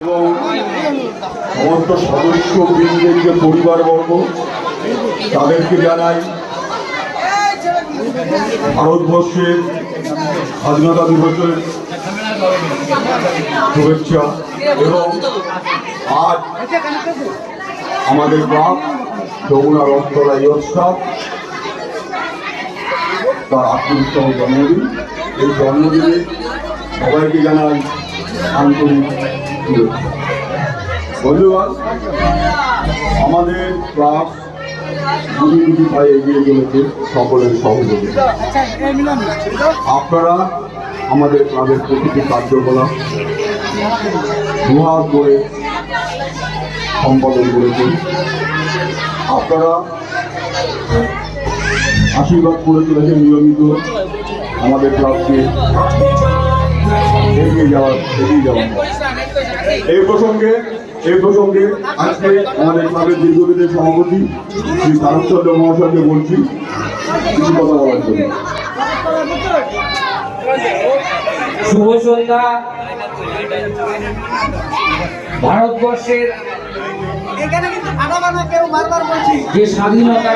এবং সমস্ত সদস্য বৃন্দের যে পরিবারবর্গ তাদেরকে জানাই ভারতবর্ষের স্বাধীনতা দিবসের শুভেচ্ছা। এবং আজ আমাদের গ্রাম যমুনা রথতলা ইয়র্কশাপ তার 38তম জন্মদিন। এই জন্মদিনে সবাইকে জানাই আন্তরিক শুভেচ্ছা। বন্ধুগণ, আমাদের ক্লাস দুটি ভাই এগিয়ে চলেছে সকলের সহযোগিতা। আপনারা আমাদের ক্লাবের প্রতিটি কার্যকলাপ দুহাত করে সম্পাদন করেছেন। আপনারা আশীর্বাদ করে চলেছেন নিয়মিত আমাদের ক্লাবকে এগিয়ে যাওয়ার। এই প্রসঙ্গে আজকে আমাদের ক্লাবের দীর্ঘদিনের সভাপতি শ্রী তারকচন্দ্র মহাশয়কে বলছি কিছু কথা বলার জন্য। শুভ সন্ধ্যা। ভারতবর্ষের যে স্বাধীনতা